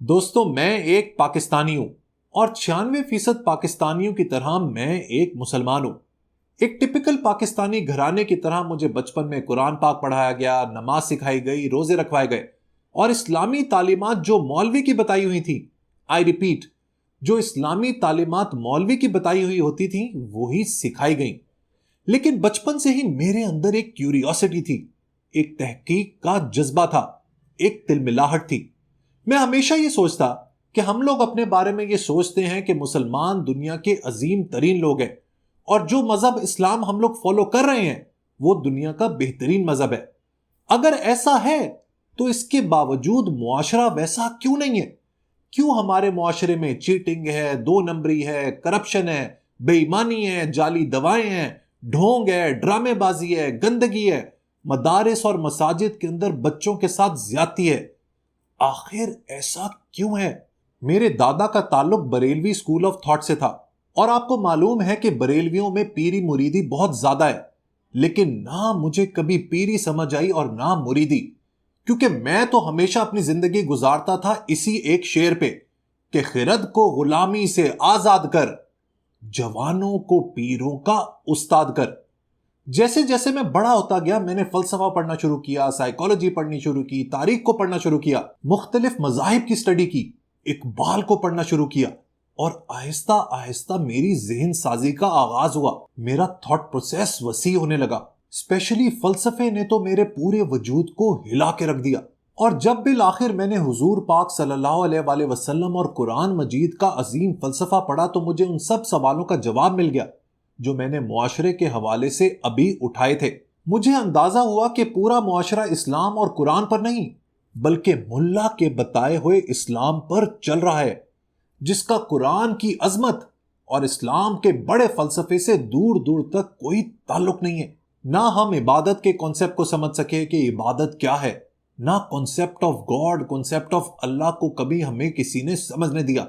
दोस्तों, मैं एक पाकिस्तानी हूं और 96% पाकिस्तानियों की तरह मैं एक मुसलमान हूं। एक टिपिकल पाकिस्तानी घराने की तरह मुझे बचपन में कुरान पाक पढ़ाया गया, नमाज सिखाई गई, रोजे रखवाए गए और इस्लामी तालीमात जो मौलवी की बताई हुई थी, आई रिपीट, जो इस्लामी तालीमात मौलवी की बताई हुई होती थी वही सिखाई गई। लेकिन बचपन से ही मेरे अंदर एक क्यूरियोसिटी थी, एक तहकीक का जज्बा था, एक तिलमिलाहट थी। मैं हमेशा ये सोचता कि हम लोग अपने बारे में ये सोचते हैं कि मुसलमान दुनिया के अजीम तरीन लोग हैं और जो मजहब इस्लाम हम लोग फॉलो कर रहे हैं वो दुनिया का बेहतरीन मजहब है। अगर ऐसा है तो इसके बावजूद मुआशरा वैसा क्यों नहीं है? क्यों हमारे मुआशरे में चीटिंग है, दो नंबरी है, करप्शन है, बेईमानी है, जाली दवाएं हैं, ढोंग है, ड्रामेबाजी है, गंदगी है, मदारिस और मसाजिद के अंदर बच्चों के साथ ज्यादती है? आखिर ऐसा क्यों है? मेरे दादा का ताल्लुक बरेलवी स्कूल ऑफ थॉट से था और आपको मालूम है कि बरेलवियों में पीरी मुरीदी बहुत ज्यादा है। लेकिन ना मुझे कभी पीरी समझ आई और ना मुरीदी, क्योंकि मैं तो हमेशा अपनी जिंदगी गुजारता था इसी एक शेर पे कि खिरद को गुलामी से आजाद कर, जवानों को पीरों का उस्ताद कर। जैसे जैसे मैं बड़ा होता गया मैंने फलसफा पढ़ना शुरू किया, साइकोलॉजी पढ़नी शुरू की, तारीख को पढ़ना शुरू किया, मुख्तलिफ मजाहिब की स्टडी की, इकबाल को पढ़ना शुरू किया और आहिस्ता आहिस्ता मेरी जहन साजी का आगाज हुआ। मेरा थॉट प्रोसेस वसी होने लगा। स्पेशली फलसफे ने तो मेरे पूरे वजूद को हिला के रख दिया। और जब बिल आखिर मैंने हुजूर पाक सल्लल्लाहु अलैहि वसल्लम और कुरान मजीद का अजीम फलसफा पढ़ा तो मुझे उन सब सवालों का जवाब मिल गया जो मैंने मुआशरे के हवाले से अभी उठाए थे। मुझे अंदाजा हुआ कि पूरा मुआशरा इस्लाम और कुरान पर नहीं बल्कि मुल्ला के बताए हुए इस्लाम पर चल रहा है, जिसका कुरान की अजमत और इस्लाम के बड़े फलसफे से दूर दूर तक कोई ताल्लुक नहीं है। ना हम इबादत के कॉन्सेप्ट को समझ सके कि इबादत क्या है, ना concept of God, concept of Allah को कभी हमें किसी ने समझने दिया।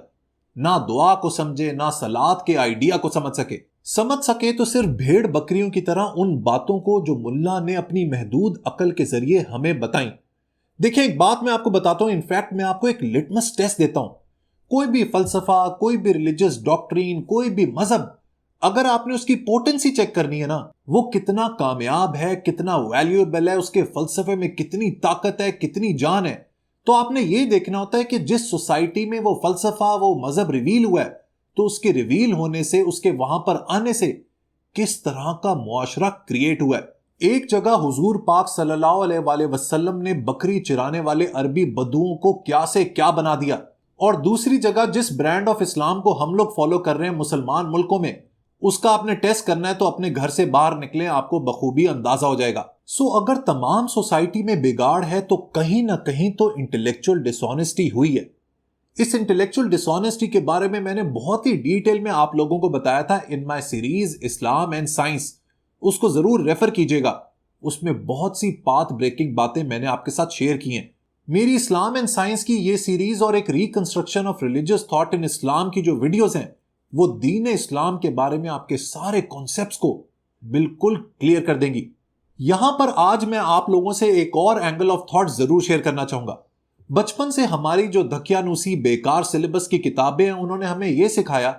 ना दुआ को समझे, ना सलात के आइडिया को समझ सके तो सिर्फ भेड़ बकरियों की तरह उन बातों को जो मुल्ला ने अपनी महदूद अकल के जरिए हमें बताई। देखिए, एक बात मैं आपको बताता हूं, इनफैक्ट मैं आपको एक लिटमस टेस्ट देता हूं। कोई भी फलसफा, कोई भी रिलीजियस डॉक्ट्रीन, कोई भी मजहब, अगर आपने उसकी पोटेंसी चेक करनी है ना, वो कितना कामयाब है, कितना वैल्यूएबल है, उसके फलसफे में कितनी ताकत है, कितनी जान है, तो आपने ये देखना होता है कि जिस सोसाइटी में वो फलसफा, वो मजहब रिवील हुआ है, तो उसके रिवील होने से, उसके वहां पर आने से किस तरह का मुआशरा क्रिएट हुआ है। एक जगह हुजूर पाक सल्लल्लाहु अलैहि वसल्लम ने बकरी चिराने वाले अरबी बद्दुओं को क्या से क्या बना दिया, और दूसरी जगह जिस ब्रांड ऑफ इस्लाम को हम लोग फॉलो कर रहे हैं मुसलमान मुल्कों में, उसका आपने टेस्ट करना है तो अपने घर से बाहर निकले, आपको बखूबी अंदाजा हो जाएगा। अगर तमाम सोसाइटी में बिगाड़ है तो कहीं ना कहीं तो इंटेलेक्चुअल डिसऑनेस्टी हुई है। इस इंटेलेक्चुअल डिसऑनेस्टी के बारे में मैंने बहुत ही डिटेल में आप लोगों को बताया था in my series Islam and science. उसको जरूर रेफर कीजिएगा, उसमें बहुत सी पाथ ब्रेकिंग बातें मैंने आपके साथ शेयर की हैं। मेरी इस्लाम एंड साइंस की ये सीरीज और एक reconstruction of religious thought in Islam की जो वीडियोस हैं, वो दीन इस्लाम के बारे में आपके सारे कॉन्सेप्ट्स को बिल्कुल क्लियर कर देंगी। यहां पर आज मैं आप लोगों से एक और एंगल ऑफ थॉट जरूर शेयर करना चाहूंगा। बचपन से हमारी जो धकियानूसी बेकार सिलेबस की किताबें हैं, उन्होंने हमें यह सिखाया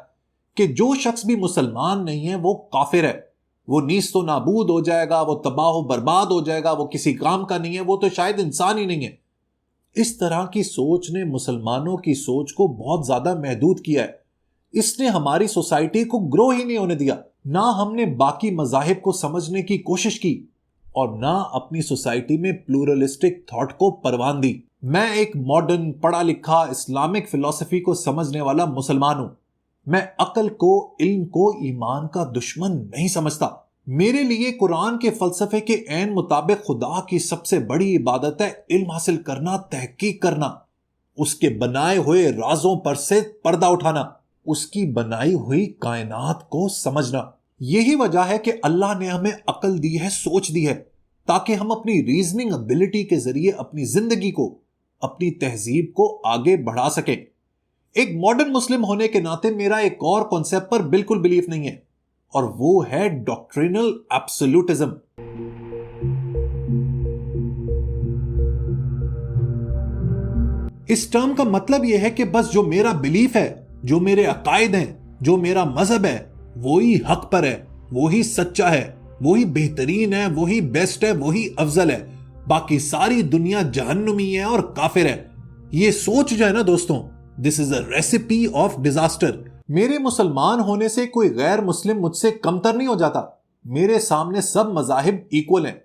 कि जो शख्स भी मुसलमान नहीं है वो काफिर है, वो नीस तो नाबूद हो जाएगा, वो तबाह बर्बाद हो जाएगा, वो किसी काम का नहीं है, वो तो शायद इंसान ही नहीं है। इस तरह की सोच ने मुसलमानों की सोच को बहुत ज्यादा महदूद किया है। इसने हमारी सोसाइटी को ग्रो ही नहीं होने दिया। ना हमने बाकी मजाहिब को समझने की कोशिश की और ना अपनी सोसाइटी में प्लूरलिस्टिक थॉट को परवान दी। मैं एक मॉडर्न पढ़ा लिखा इस्लामिक फिलॉसफी को समझने वाला मुसलमान हूं। मैं अकल को, इल्म को ईमान का दुश्मन नहीं समझता। मेरे लिए कुरान के फलसफे के ऐन मुताबिक खुदा की सबसे बड़ी इबादत है इल्म हासिल करना, तहकीक करना, उसके बनाए हुए राजों पर से पर्दा उठाना, उसकी बनाई हुई कायनात को समझना। यही वजह है कि अल्लाह ने हमें अकल दी है, सोच दी है, ताकि हम अपनी रीजनिंग एबिलिटी के जरिए अपनी जिंदगी को, अपनी तहजीब को आगे बढ़ा सकें। एक मॉडर्न मुस्लिम होने के नाते मेरा एक और कॉन्सेप्ट पर बिल्कुल बिलीफ नहीं है, और वो है डॉक्ट्रिनल एब्सोल्यूटिज्म। इस टर्म का मतलब यह है कि बस जो मेरा बिलीफ है, जो मेरे अकायद हैं, जो मेरा मजहब है, वो ही हक पर है, वो ही सच्चा है, वो ही बेहतरीन है, वो ही बेस्ट है, वो ही अफजल है। बाकी सारी दुनिया जहन्नुमी है और काफिर है। ये सोच जो है ना दोस्तों, this is a recipe of disaster. मेरे मुसलमान होने से कोई गैर मुस्लिम मुझसे कमतर नहीं हो जाता। मेरे सामने सब मजाहिब इक्वल हैं।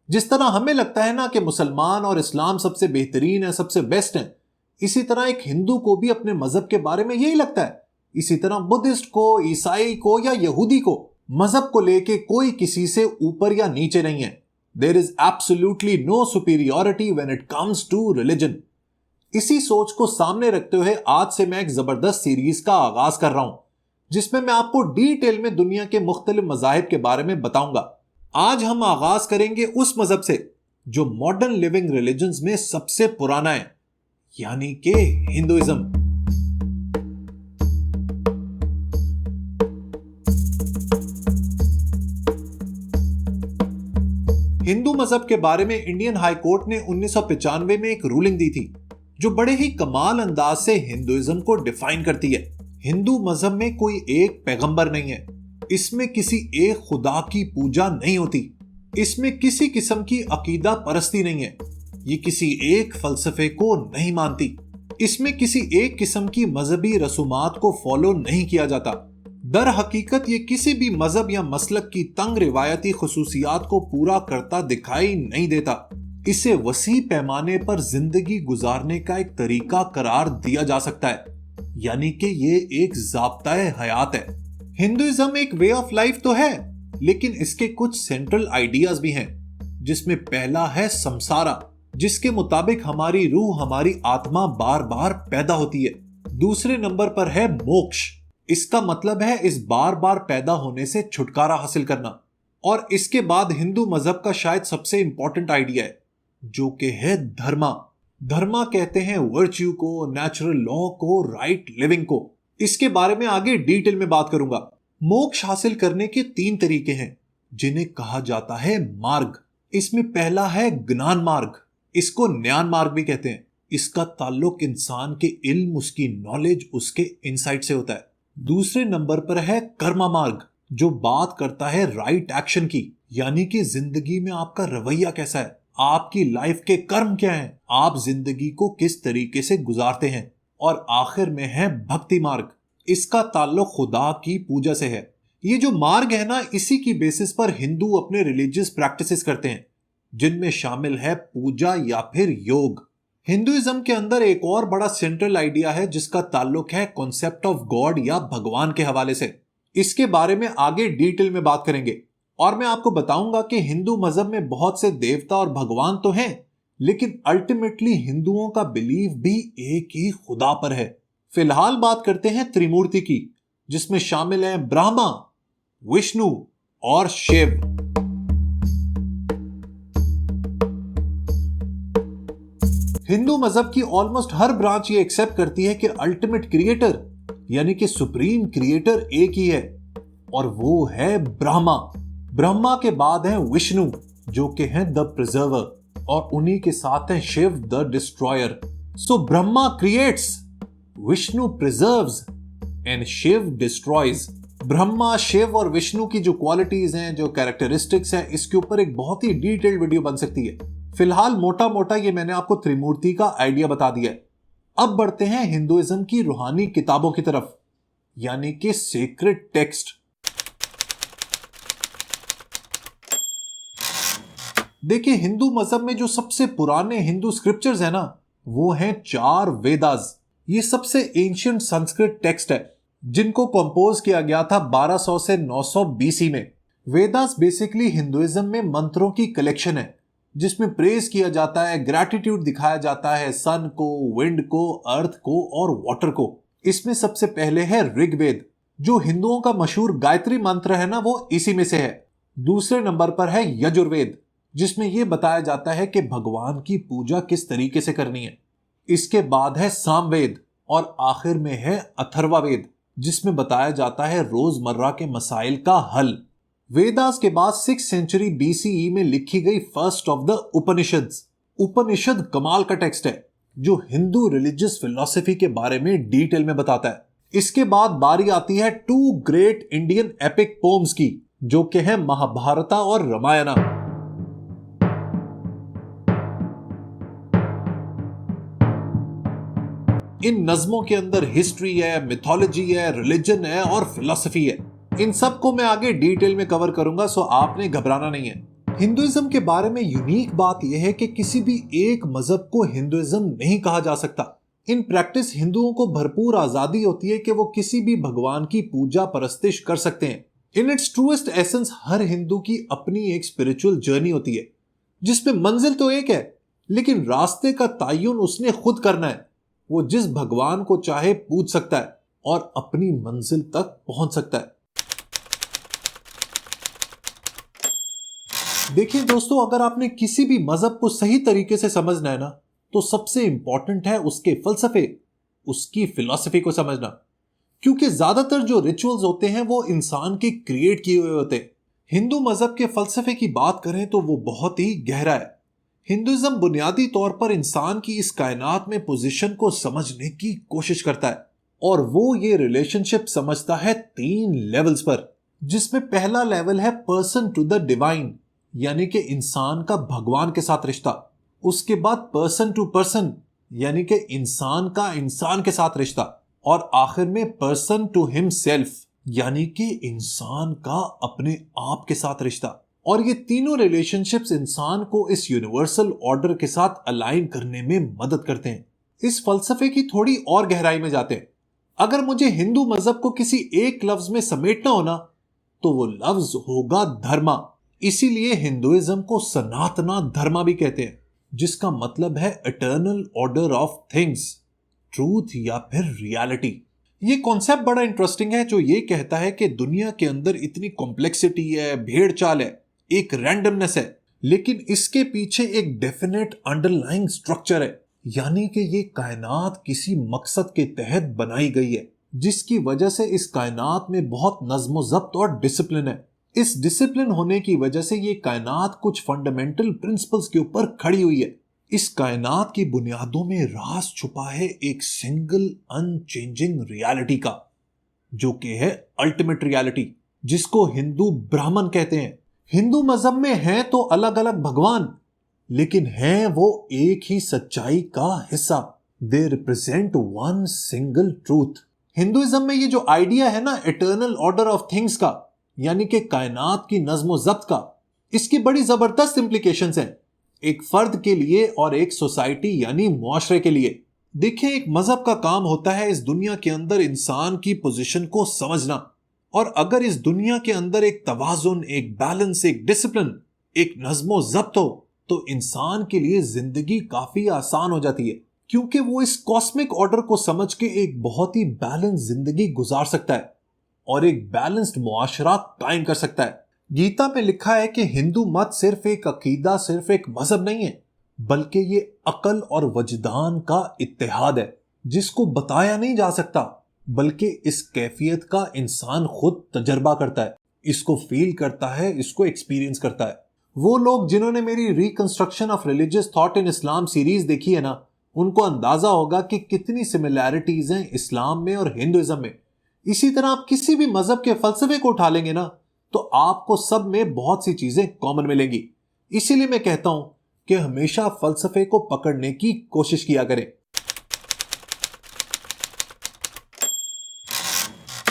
जिस तरह हमें लगता है ना कि मुसलमान और इस्लाम सबसे बेहतरीन है, सबसे बेस्ट है, इसी तरह एक हिंदू को भी अपने मजहब के बारे में यही लगता है। इसी तरह बुद्धिस्ट को, ईसाई को या यहूदी को मजहब को लेके कोई किसी से ऊपर या नीचे नहीं है। There is absolutely no superiority when it comes to religion. इसी सोच को सामने रखते हुए आज से मैं एक जबरदस्त सीरीज का आगाज कर रहा हूं, जिसमें मैं आपको डिटेल में दुनिया के मुख्तलिफ मजाहिब के बारे में बताऊंगा। आज हम आगाज करेंगे उस मजहब से जो मॉडर्न लिविंग रिलीजन्स में सबसे पुराना है, यानी कि हिंदुइज्म। हिंदू मजहब के बारे में इंडियन हाई कोर्ट ने 1995 में एक रूलिंग दी थी, जो बड़े ही कमाल अंदाज से हिंदुइज्म को डिफाइन करती है। हिंदू मजहब में कोई एक पैगंबर नहीं है, इसमें किसी एक खुदा की पूजा नहीं होती, इसमें किसी किस्म की अकीदा परस्ती नहीं है, ये किसी एक फलसफे को नहीं मानती, इसमें किसी एक किस्म की मजहबी रसूमात को फॉलो नहीं किया जाता। दर हकीकत ये किसी भी मजहब या मसलक की तंग रिवायती खुसूसियात को पूरा करता दिखाई नहीं देता। इसे वसी पैमाने पर जिंदगी गुजारने का एक तरीका करार दिया जा सकता है, यानी कि ये एक ज़ाब्ता-ए हयात है। हिंदुइज्म एक वे ऑफ लाइफ तो है, लेकिन इसके कुछ सेंट्रल आइडियाज भी हैं, जिसमें पहला है समसारा, जिसके मुताबिक हमारी रूह, हमारी आत्मा बार बार पैदा होती है। दूसरे नंबर पर है मोक्ष, इसका मतलब है इस बार बार पैदा होने से छुटकारा हासिल करना। और इसके बाद हिंदू मजहब का शायद सबसे इंपॉर्टेंट आइडिया है, जो कि है धर्मा। धर्मा कहते हैं वर्च्यू को, नेचुरल लॉ को, राइट लिविंग को। इसके बारे में आगे डिटेल में बात करूंगा। मोक्ष हासिल करने के 3 तरीके हैं, जिन्हें कहा जाता है मार्ग। इसमें पहला है ज्ञान मार्ग, इसको ज्ञान मार्ग भी कहते हैं। इसका ताल्लुक इंसान के इल्म, उसकी नॉलेज, उसके इनसाइट से होता है। दूसरे नंबर पर है कर्मा मार्ग, जो बात करता है राइट एक्शन की, यानी कि जिंदगी में आपका रवैया कैसा है, आपकी लाइफ के कर्म क्या हैं, आप जिंदगी को किस तरीके से गुजारते हैं। और आखिर में है भक्ति मार्ग, इसका ताल्लुक खुदा की पूजा से है। ये जो मार्ग है ना, इसी की बेसिस पर हिंदू अपने रिलीजियस प्रैक्टिसेस करते हैं, जिनमें शामिल है पूजा या फिर योग। हिंदुइज्म के अंदर एक और बड़ा सेंट्रल आइडिया है, जिसका ताल्लुक है कॉन्सेप्ट ऑफ गॉड या भगवान के हवाले से। इसके बारे में आगे डिटेल में बात करेंगे। और मैं आपको बताऊंगा कि हिंदू मजहब में बहुत से देवता और भगवान तो हैं, लेकिन अल्टीमेटली हिंदुओं का बिलीव भी एक ही खुदा पर है। फिलहाल बात करते हैं त्रिमूर्ति की, जिसमें शामिल हैं ब्रह्मा, विष्णु और शिव। हिंदू मजहब की ऑलमोस्ट हर ब्रांच ये एक्सेप्ट करती है कि अल्टीमेट क्रिएटर, यानी कि सुप्रीम क्रिएटर एक ही है, और वो है ब्रह्मा। ब्रह्मा के बाद है विष्णु, जो कि हैं द प्रिजर्वर, और उन्हीं के साथ हैं Shiv the destroyer. So Brahma creates, Vishnu preserves and Shiv destroys. Brahma, Shiv और विष्णु की जो क्वालिटीज हैं, जो कैरेक्टरिस्टिक्स हैं, इसके ऊपर एक बहुत ही डिटेल्ड वीडियो बन सकती है। फिलहाल मोटा मोटा ये मैंने आपको त्रिमूर्ति का आइडिया बता दिया है। अब बढ़ते हैं हिंदुइज्म की रूहानी किताबों की तरफ, यानी कि सेक्रेड टेक्स्ट। देखिए, हिंदू मजहब में जो सबसे पुराने हिंदू स्क्रिप्चर्स हैं ना, वो हैं 4 वेदास। ये सबसे एंशिएंट संस्कृत टेक्स्ट है, जिनको कंपोज किया गया था 1200 से 900 बीसी में। वेदास बेसिकली हिंदुइज्म में मंत्रों की कलेक्शन है, जिसमें प्रेज किया जाता है, ग्रैटिट्यूड दिखाया जाता है सन को, विंड को, अर्थ को और वाटर को। इसमें सबसे पहले है ऋग्वेद, जो हिंदुओं का मशहूर गायत्री मंत्र है ना, वो इसी में से है। दूसरे नंबर पर है यजुर्वेद, जिसमें यह बताया जाता है कि भगवान की पूजा किस तरीके से करनी है। इसके बाद है सामवेद, और आखिर में है अथर्ववेद, जिसमें बताया जाता है रोजमर्रा के मसाइल का हल। वेदास के बाद 6th सेंचुरी बीसीई में लिखी गई फर्स्ट ऑफ द उपनिषद्स। उपनिषद कमाल का टेक्स्ट है, जो हिंदू रिलीजियस फिलॉसफी के बारे में डिटेल में बताता है। इसके बाद बारी आती है two great Indian epic poems की, जो कि है महाभारता और रामायणा। इन नज्मों के अंदर हिस्ट्री है, मिथोलॉजी है, रिलीजन है और फिलॉसफी है। इन सब को मैं आगे डिटेल में कवर करूंगा, सो आपने घबराना नहीं है। हिंदुइज्म के बारे में यूनिक बात यह है कि किसी भी एक मजहब को हिंदुइज्म नहीं कहा जा सकता। इन प्रैक्टिस हिंदुओं को भरपूर आजादी होती है कि वो किसी भी भगवान की पूजा परस्तिश कर सकते हैं। इन इट्स ट्रूएस्ट एसेंस हर हिंदू की अपनी एक स्पिरिचुअल जर्नी होती है, जिसमें मंजिल तो एक है, लेकिन रास्ते का तयन उसने खुद करना है। वो जिस भगवान को चाहे पूज सकता है और अपनी मंजिल तक पहुंच सकता है। देखिए दोस्तों, अगर आपने किसी भी मजहब को सही तरीके से समझना है ना, तो सबसे इंपॉर्टेंट है उसके फलसफे, उसकी फिलॉसफी को समझना। क्योंकि ज्यादातर जो रिचुअल्स होते हैं वो इंसान के क्रिएट किए हुए होते हैं। हिंदू मजहब के फलसफे की बात करें तो वो बहुत ही गहरा है। हिंदुइज्म बुनियादी तौर पर इंसान की इस कायनात में पोजीशन को समझने की कोशिश करता है, और वो ये रिलेशनशिप समझता है 3 लेवल्स पर, जिसमें पहला लेवल है पर्सन टू द डिवाइन, यानी कि इंसान का भगवान के साथ रिश्ता। उसके बाद पर्सन टू पर्सन, यानी कि इंसान का इंसान के साथ रिश्ता, और आखिर में पर्सन टू हिमसेल्फ, यानी कि इंसान का अपने आप के साथ रिश्ता। और ये तीनों रिलेशनशिप्स इंसान को इस यूनिवर्सल ऑर्डर के साथ अलाइन करने में मदद करते हैं। इस फलसफे की थोड़ी और गहराई में जाते हैं। अगर मुझे हिंदू मजहब को किसी एक लफ्ज में समेटना हो ना, तो वो लफ्ज होगा धर्मा। इसीलिए हिंदुइज्म को सनातना धर्मा भी कहते हैं, जिसका मतलब है eternal order of things, truth या फिर रियलिटी। ये कॉन्सेप्ट बड़ा इंटरेस्टिंग है, जो ये कहता है कि दुनिया के अंदर इतनी कॉम्प्लेक्सिटी है, भेड़ चाल है, एक रैंडमनेस है, लेकिन इसके पीछे एक डेफिनेट अंडरलाइंग स्ट्रक्चर है। यानी कि ये कायनात किसी मकसद के तहत बनाई गई है, जिसकी वजह से इस कायनात में बहुत नज्म ज़ब्त और डिसिप्लिन है। इस डिसिप्लिन होने की वजह से ये कायनात कुछ फंडामेंटल प्रिंसिपल्स के ऊपर खड़ी हुई है। इस कायनात की बुनियादों में राज छुपा है एक सिंगल अनचेंजिंग रियलिटी का, जो कि है अल्टीमेट रियलिटी, जिसको हिंदू ब्राह्मण कहते हैं। हिंदू मजहब में हैं तो अलग अलग भगवान, लेकिन हैं वो एक ही सच्चाई का हिस्सा। They represent one single truth. Hinduism में ये जो आइडिया है ना इटर्नल ऑर्डर ऑफ थिंग्स का, यानी कि कायनात की नज्म ज़ब्त का, इसकी बड़ी जबरदस्त इंप्लीकेशंस हैं, एक फर्द के लिए और एक सोसाइटी यानी मुआशरे के लिए। देखिए, एक मजहब का काम होता है इस दुनिया के अंदर इंसान की पोजीशन को समझना, और अगर इस दुनिया के अंदर एक तवाजुन, एक बैलेंस, एक डिसिप्लिन, एक नज्मो ज़ब्त हो, तो इंसान के लिए जिंदगी काफी आसान हो जाती है, क्योंकि वो इस कॉस्मिक ऑर्डर को समझ के एक बहुत ही बैलेंस जिंदगी गुजार सकता है और एक बैलेंस्ड मुआशरा कायम कर सकता है। गीता में लिखा है कि हिंदू मत सिर्फ एक अकीदा, सिर्फ एक मजहब नहीं है, बल्कि ये अकल और वजदान का इत्तेहाद है, जिसको बताया नहीं जा सकता, बल्कि इस कैफियत का इंसान खुद तजर्बा करता है, इसको फील करता है, इसको एक्सपीरियंस करता है। वो लोग जिन्होंने मेरी reconstruction of religious thought in Islam series देखी है ना, उनको अंदाजा होगा कि कितनी सिमिलैरिटीज हैं इस्लाम में और हिंदुइज्म में। इसी तरह आप किसी भी मजहब के फलसफे को उठा लेंगे ना, तो आपको सब में बहुत सी चीजें कॉमन मिलेंगी। इसीलिए मैं कहता हूं कि हमेशा फलसफे को पकड़ने की कोशिश किया करें।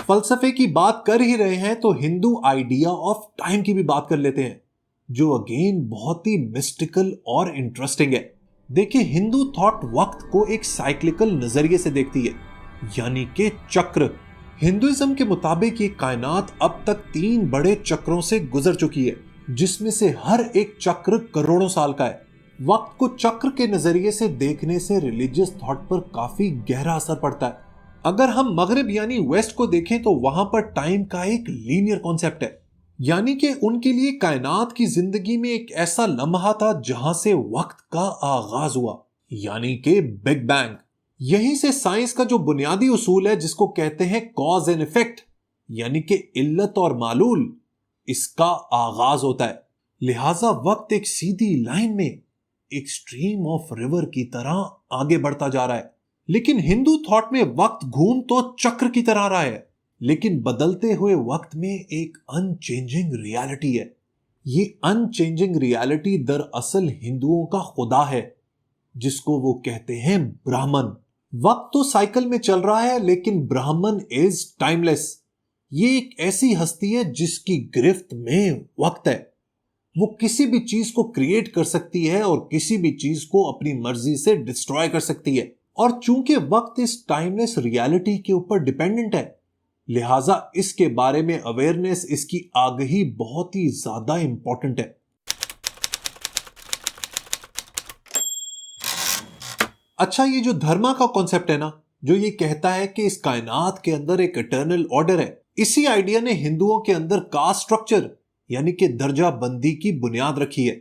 फलसफे की बात कर ही रहे हैं तो हिंदू आइडिया ऑफ टाइम की भी बात कर लेते हैं, जो अगेन बहुत ही मिस्टिकल और इंटरेस्टिंग है। देखिए, हिंदू थॉट वक्त को एक साइक्लिकल नजरिए से देखती है, यानी कि चक्र। हिंदुइज्म के मुताबिक ये कायनात अब तक 3 बड़े चक्रों से गुजर चुकी है, जिसमें से हर एक चक्र करोड़ों साल का है। वक्त को चक्र के नजरिए से देखने से रिलीजियस थॉट पर काफी गहरा असर पड़ता है। अगर हम मगरिब यानी वेस्ट को देखें तो वहां पर टाइम का एक लीनियर कॉन्सेप्ट है, यानी कि उनके लिए कायनात की जिंदगी में एक ऐसा लम्हा था जहां से वक्त का आगाज हुआ, यानी कि बिग बैंग। यहीं से साइंस का जो बुनियादी उसूल है, जिसको कहते हैं कॉज एंड इफेक्ट, यानी कि इल्लत और मालूल, इसका आगाज होता है। लिहाजा वक्त एक सीधी लाइन में एक स्ट्रीम ऑफ रिवर की तरह आगे बढ़ता जा रहा है। लेकिन हिंदू थॉट में वक्त घूम तो चक्र की तरह रहा है, लेकिन बदलते हुए वक्त में एक अनचेंजिंग रियलिटी है। ये अनचेंजिंग रियलिटी दरअसल हिंदुओं का खुदा है, जिसको वो कहते हैं ब्राह्मण। वक्त तो साइकिल में चल रहा है, लेकिन ब्राह्मण इज टाइमलेस। ये एक ऐसी हस्ती है जिसकी गिरफ्त में वक्त है। वो किसी भी चीज को क्रिएट कर सकती है और किसी भी चीज को अपनी मर्जी से डिस्ट्रॉय कर सकती है। और चूंकि वक्त इस टाइमलेस रियलिटी के ऊपर डिपेंडेंट है, लिहाजा इसके बारे में अवेयरनेस, इसकी आगाही बहुत ही ज्यादा इंपॉर्टेंट है। अच्छा, ये जो धर्मा का कॉन्सेप्ट है ना, जो ये कहता है कि इस कायनात के अंदर एक इटर्नल ऑर्डर है, इसी आइडिया ने हिंदुओं के अंदर कास्ट स्ट्रक्चर यानी कि दर्जा बंदी की बुनियाद रखी है।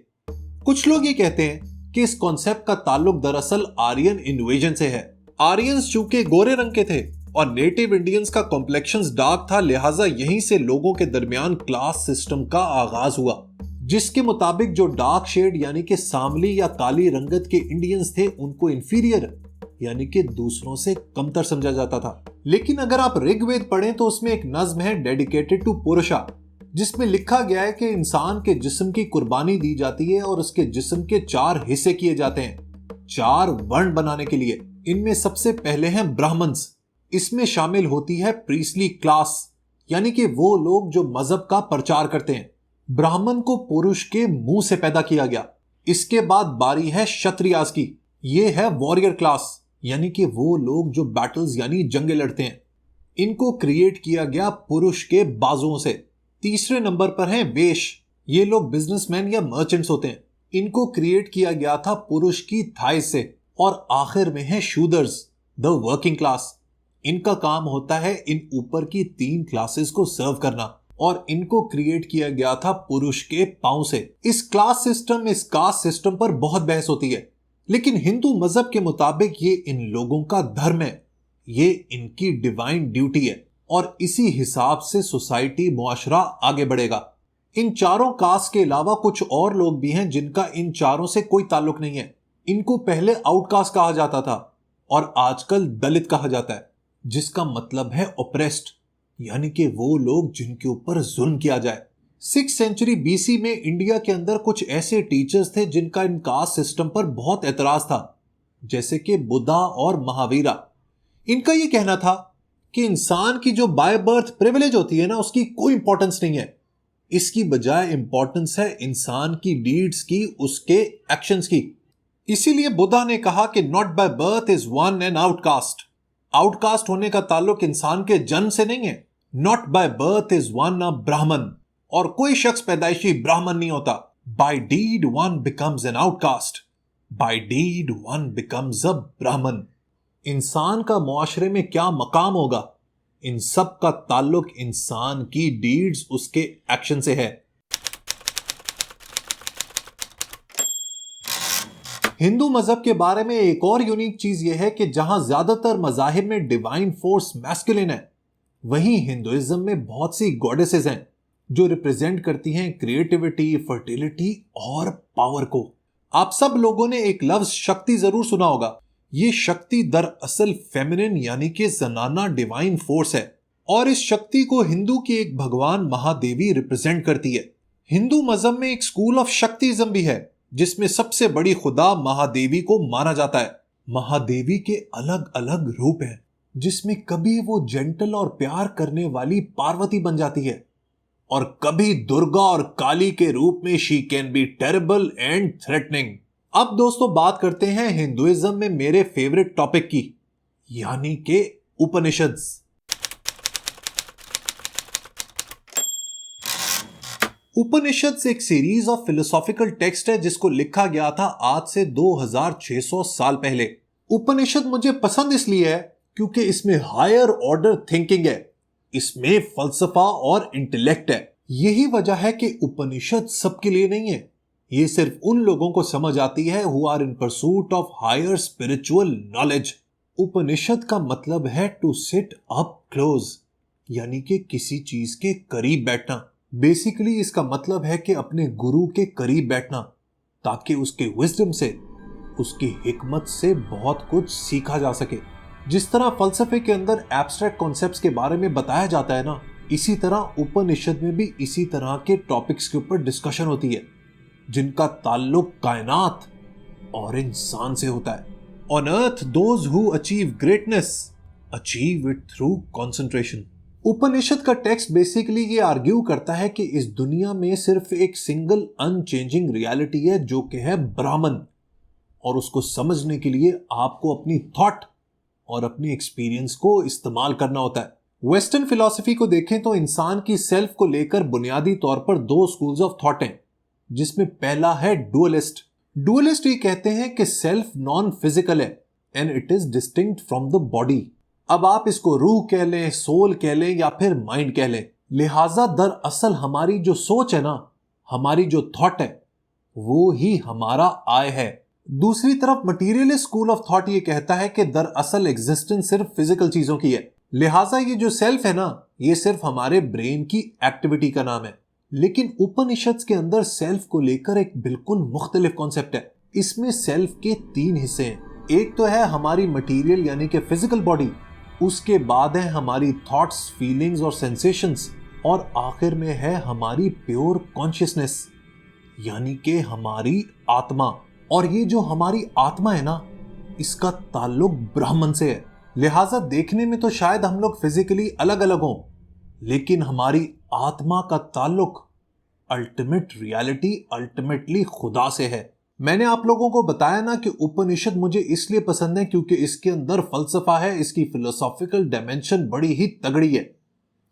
कुछ लोग ये कहते हैं कि इस कॉन्सेप्ट का ताल्लुक दरअसल आर्यन इन्वेजन से है। आर्यंस चूंकि गोरे रंग के थे और नेटिव इंडियंस का कॉम्प्लेक्शंस डार्क था, लिहाजा यहीं से लोगों के दरमियान क्लास सिस्टम का आगाज हुआ, जिसके मुताबिक जो डार्क शेड यानी कि सांवली या काली रंगत के इंडियंस थे उनको इंफीरियर यानी कि दूसरों से कमतर समझा जाता था। लेकिन अगर आप ऋग्वेद पढ़ें तो उसमें एक नज्म है डेडिकेटेड टू पुरुषा, जिसमें लिखा गया है कि इंसान के जिस्म की कुर्बानी दी जाती है और उसके जिस्म के 4 हिस्से किए जाते हैं 4 वर्ण बनाने के लिए। इनमें सबसे पहले हैं ब्राह्मण्स। इसमें शामिल होती है प्रीस्ली क्लास, यानी कि वो लोग जो मजहब का प्रचार करते हैं। ब्राह्मण को पुरुष के मुंह से पैदा किया गया। इसके बाद बारी है क्षत्रियास की। ये है वॉरियर क्लास, यानी कि वो लोग जो बैटल्स यानी जंगे लड़ते हैं। इनको क्रिएट किया गया पुरुष के बाजुओं से। तीसरे नंबर पर हैं वेश्य। ये लोग बिजनेसमैन या मर्चेंट्स होते हैं। इनको क्रिएट किया गया था पुरुष की थाइस से। और आखिर में है शूदर्स, द वर्किंग क्लास। इनका काम होता है इन ऊपर की 3 क्लासेस को सर्व करना, और इनको क्रिएट किया गया था पुरुष के पांव से। इस क्लास सिस्टम, इस कास्ट सिस्टम पर बहुत बहस होती है, लेकिन हिंदू मजहब के मुताबिक ये इन लोगों का धर्म है, ये इनकी डिवाइन ड्यूटी है, और इसी हिसाब से सोसाइटी, मुआशरा आगे बढ़ेगा। इन चारों कास्ट के अलावा कुछ और लोग भी हैं जिनका इन चारों से कोई ताल्लुक नहीं है। इनको पहले आउटकास्ट कहा जाता था और आजकल दलित कहा जाता है, जिसका मतलब है ओप्रेस्ड, यानी कि वो लोग जिनके ऊपर जुल्म किया जाए। 6th सेंचुरी बीसी में इंडिया के अंदर कुछ ऐसे टीचर्स थे जिनका इन कास्ट सिस्टम पर बहुत एतराज था, जैसे कि बुद्धा और महावीरा। इनका यह कहना था कि इंसान की जो बाय बर्थ प्रिविलेज होती है ना, उसकी कोई इंपॉर्टेंस नहीं है। इसकी बजाय इंपॉर्टेंस है इंसान की डीड्स की, उसके एक्शंस की। इसीलिए बुद्धा ने कहा कि not by birth is one an outcast. Outcast होने का ताल्लुक इंसान के जन्म से नहीं है। Not by birth is one a Brahmin, और कोई शख्स पैदाइशी ब्राह्मण नहीं होता। By deed one becomes an outcast, by deed one becomes a Brahmin. इंसान का मुआशरे में क्या मकाम होगा, इन सब का ताल्लुक इंसान की डीड्स, उसके एक्शन से है। हिंदू मजहब के बारे में एक और यूनिक चीज यह है कि जहां ज्यादातर मजाहिब में डिवाइन फोर्स मैस्कुलिन है, वहीं हिंदुइज्म में बहुत सी गॉडेसेस हैं जो रिप्रेजेंट करती हैं क्रिएटिविटी, फर्टिलिटी और पावर को। आप सब लोगों ने एक लफ्ज शक्ति जरूर सुना होगा। ये शक्ति दरअसल फेमिनिन यानी कि जनाना डिवाइन फोर्स है, और इस शक्ति को हिंदू की एक भगवान महादेवी रिप्रेजेंट करती है। हिंदू मजहब में एक स्कूल ऑफ शक्तिज्म भी है, जिसमें सबसे बड़ी खुदा महादेवी को माना जाता है। महादेवी के अलग अलग रूप हैं, जिसमें कभी वो जेंटल और प्यार करने वाली पार्वती बन जाती है, और कभी दुर्गा और काली के रूप में she can be terrible and threatening. अब दोस्तों बात करते हैं हिंदुइज्म में मेरे फेवरेट टॉपिक की, यानी कि उपनिषद्स। उपनिषद एक सीरीज ऑफ फिलोसॉफिकल टेक्स्ट है जिसको लिखा गया था आज से 2600 साल पहले। उपनिषद मुझे पसंद इसलिए है क्योंकि इसमें हायर ऑर्डर थिंकिंग है, इसमें फलसफा और इंटेलेक्ट है। यही वजह है कि उपनिषद सबके लिए नहीं है, ये सिर्फ उन लोगों को समझ आती है who are in pursuit of higher spiritual knowledge. Upanishad का मतलब है टू सिट अप क्लोज, यानी कि किसी चीज के करीब बैठना। बेसिकली इसका मतलब है कि अपने गुरु के करीब बैठना, ताकि उसके विजडम से, उसकी हिकमत से बहुत कुछ सीखा जा सके। जिस तरह फलसफे के अंदर एब्स्ट्रैक्ट कॉन्सेप्ट्स के बारे में बताया जाता है ना, इसी तरह उपनिषद में भी इसी तरह के टॉपिक्स के ऊपर डिस्कशन होती है, जिनका ताल्लुक कायनात और इंसान से होता है। On earth those who achieve greatness achieve it through concentration. Upanishad का टेक्स्ट बेसिकली ये आर्ग्यू करता है कि इस दुनिया में सिर्फ एक सिंगल अनचेंजिंग रियलिटी है, जो कि है ब्राह्मण, और उसको समझने के लिए आपको अपनी थॉट और अपनी एक्सपीरियंस को इस्तेमाल करना होता है। वेस्टर्न फिलॉसफी को देखें तो इंसान की सेल्फ को लेकर बुनियादी तौर पर दो स्कूल्स ऑफ थॉट हैं, जिसमें पहला है डुअलिस्ट। डुअलिस्ट ये कहते हैं कि सेल्फ नॉन फिजिकल है and it is distinct from the body. अब आप इसको रूह कह लें, सोल कह लें या फिर माइंड कह लें। लिहाजा दरअसल हमारी जो सोच है ना, हमारी जो थॉट है, वो ही हमारा आई है। दूसरी तरफ मटीरियलिस्ट स्कूल ऑफ थॉट ये कहता है कि दरअसल एग्जिस्टेंस सिर्फ फिजिकल चीजों की है, लिहाजा ये जो सेल्फ है ना, ये सिर्फ हमारे ब्रेन की एक्टिविटी का नाम है। लेकिन उपनिषद के अंदर सेल्फ को लेकर एक बिल्कुल मुख्तलिफ कॉन्सेप्ट है। इसमें सेल्फ के तीन हिस्से हैं। एक तो है हमारी मटीरियल यानी कि फिजिकल बॉडी, उसके बाद है हमारी थॉट्स, फीलिंग्स और सेंसेशंस, और आखिर में है हमारी प्योर कॉन्शियसनेस यानी कि हमारी आत्मा। और ये जो हमारी आत्मा है ना, इसका ताल्लुक ब्राह्मण से है। लिहाजा देखने में तो शायद हम लोग फिजिकली अलग अलग हों, लेकिन हमारी आत्मा का ताल्लुक अल्टीमेट रियलिटी, अल्टीमेटली खुदा से है। मैंने आप लोगों को बताया ना कि उपनिषद मुझे इसलिए पसंद है क्योंकि इसके अंदर फलसफा है, इसकी फिलोसॉफिकल डायमेंशन बड़ी ही तगड़ी है।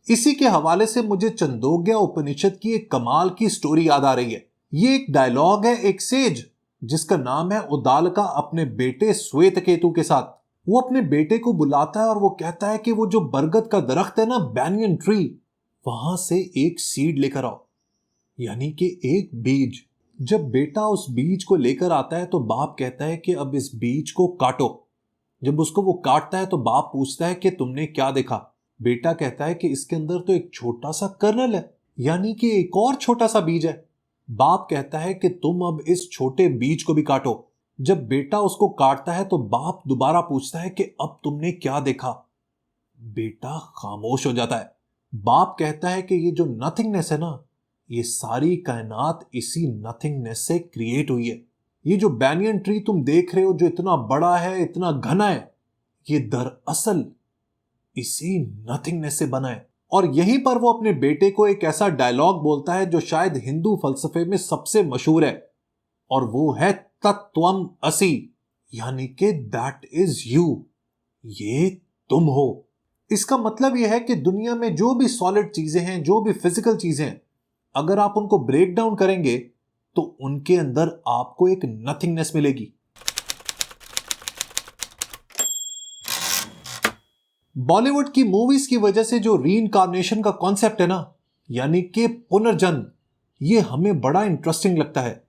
इसी के हवाले से मुझे छंदोग्य उपनिषद की एक कमाल की स्टोरी याद आ रही है। ये एक डायलॉग है एक सेज जिसका नाम है उदालका अपने बेटे श्वेतकेतु के साथ। वो अपने बेटे को बुलाता है और वो कहता है कि वो जो बरगद का दरख्त है ना, बैनियन ट्री, वहां से एक सीड लेकर आओ, यानी कि एक बीज। जब बेटा उस बीज को लेकर आता है तो बाप कहता है कि अब इस बीज को काटो। जब उसको वो काटता है तो बाप पूछता है कि तुमने क्या देखा। बेटा कहता है कि इसके अंदर तो एक छोटा सा कर्नल है, यानी कि एक और छोटा सा बीज है। बाप कहता है कि तुम अब इस छोटे बीज को भी काटो। जब बेटा उसको काटता है तो बाप दोबारा पूछता है कि अब तुमने क्या देखा। बेटा खामोश हो जाता है। बाप कहता है कि ये जो नथिंगनेस है ना, ये सारी कायनात इसी नथिंगनेस से क्रिएट हुई है। ये जो बैनियन ट्री तुम देख रहे हो, जो इतना बड़ा है, इतना घना है, ये दरअसल इसी नथिंगनेस से बना है। और यहीं पर वो अपने बेटे को एक ऐसा डायलॉग बोलता है जो शायद हिंदू फलसफे में सबसे मशहूर है, और वो है तत्त्वम असि, यानी कि दैट इज यू, ये तुम हो। इसका मतलब यह है कि दुनिया में जो भी सॉलिड चीजें हैं, जो भी फिजिकल चीजें हैं, अगर आप उनको ब्रेक डाउन करेंगे तो उनके अंदर आपको एक नथिंगनेस मिलेगी। बॉलीवुड की मूवीज की वजह से जो रीइंकार्नेशन का कॉन्सेप्ट है ना, यानी कि पुनर्जन्म, ये हमें बड़ा इंटरेस्टिंग लगता है।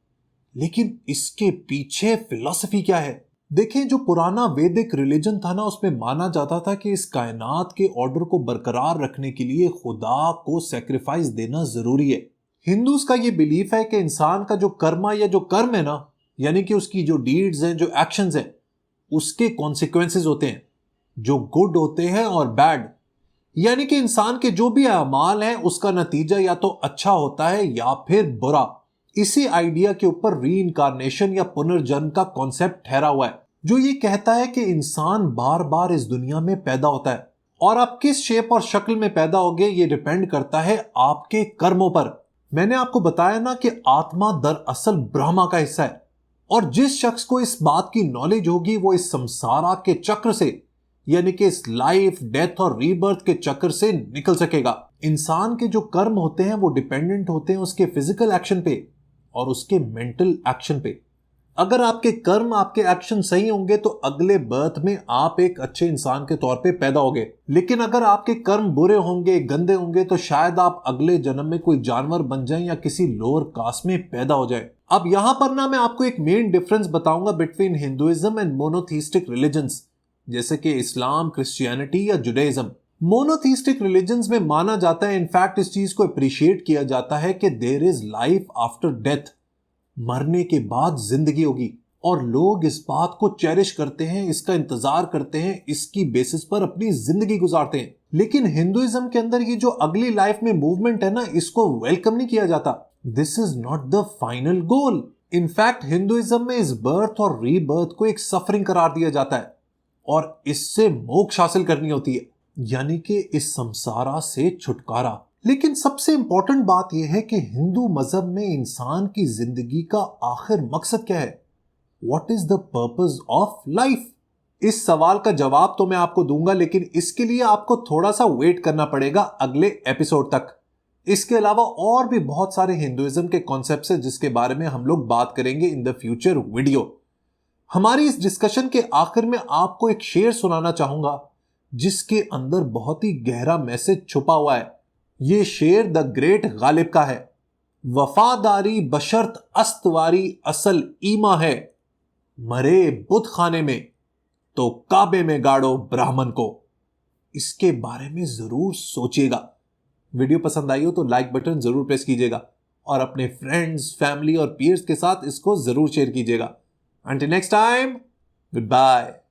लेकिन इसके पीछे फिलॉसफी क्या है? देखें, जो पुराना वैदिक रिलीजन था ना, उसमें माना जाता था कि इस कायनात के ऑर्डर को बरकरार रखने के लिए खुदा को सैक्रिफाइस देना जरूरी है। हिंदूज का ये बिलीफ है कि इंसान का जो कर्मा या जो कर्म है ना, यानी कि उसकी जो डीड्स हैं, जो एक्शंस हैं, उसके कॉन्सिक्वेंसेस होते हैं, जो गुड होते हैं और बैड। यानी कि इंसान के जो भी अमाल हैं, उसका नतीजा या तो अच्छा होता है या फिर बुरा। इसी आइडिया के ऊपर रीइंकार्नेशन या पुनर्जन्म का कॉन्सेप्ट ठहरा हुआ है, जो ये कहता है कि इंसान बार बार इस दुनिया में पैदा होता है, और आप किस शेप और शक्ल में पैदा होगे ये डिपेंड करता है आपके कर्मों पर। मैंने आपको बताया ना कि आत्मा दरअसल ब्रह्मा का हिस्सा है, और जिस शख्स को इस बात की नॉलेज होगी वो इस संसार के चक्र से, यानी कि इस लाइफ, डेथ और रीबर्थ के चक्र से निकल सकेगा। इंसान के जो कर्म होते हैं वो डिपेंडेंट होते हैं उसके फिजिकल एक्शन पे और उसके मेंटल एक्शन पे। अगर आपके कर्म, आपके एक्शन सही होंगे तो अगले बर्थ में आप एक अच्छे इंसान के तौर पे पैदा होगे। लेकिन अगर आपके कर्म बुरे होंगे, गंदे होंगे, तो शायद आप अगले जन्म में कोई जानवर बन जाएं या किसी लोअर कास्ट में पैदा हो जाए। अब यहां पर ना मैं आपको एक मेन डिफरेंस बताऊंगा between Hinduism and monotheistic religions, जैसे कि इस्लाम, क्रिश्चियनिटी या जुडाइज्म। मोनोथीस्टिक रिलीजन्स में माना जाता है, इनफैक्ट इस चीज को अप्रिशिएट किया जाता है कि there is life after death, मरने के बाद जिंदगी होगी और लोग इस बात को चेरिश करते हैं, इसका इंतजार करते हैं, इसकी बेसिस पर अपनी जिंदगी गुजारते हैं। लेकिन हिंदुइज्म के अंदर ये जो अगली लाइफ में मूवमेंट है ना, इसको वेलकम नहीं किया जाता। This is not the final goal. In fact Hinduism में इस बर्थ और रीबर्थ को एक सफरिंग करार दिया जाता है और इससे मोक्ष हासिल करनी होती है, यानी कि इस संसारा से छुटकारा। लेकिन सबसे इंपॉर्टेंट बात यह है कि हिंदू मजहब में इंसान की जिंदगी का आखिर मकसद क्या है? What is the purpose of life? इस सवाल का जवाब तो मैं आपको दूंगा, लेकिन इसके लिए आपको थोड़ा सा वेट करना पड़ेगा अगले एपिसोड तक। इसके अलावा और भी बहुत सारे हिंदुइज्म के कॉन्सेप्ट्स हैं जिसके बारे में हम लोग बात करेंगे इन द फ्यूचर वीडियो। हमारी इस डिस्कशन के आखिर में आपको एक शेर सुनाना चाहूंगा जिसके अंदर बहुत ही गहरा मैसेज छुपा हुआ है। ये शेर द ग्रेट गालिब का है। वफादारी बशर्त अस्तवारी असल ईमा है, मरे बुत खाने में तो काबे में गाड़ो ब्राह्मण को। इसके बारे में जरूर सोचिएगा। वीडियो पसंद आई हो तो लाइक बटन जरूर प्रेस कीजिएगा और अपने फ्रेंड्स, फैमिली और पीयर्स के साथ इसको जरूर शेयर कीजिएगा। Until next time, goodbye.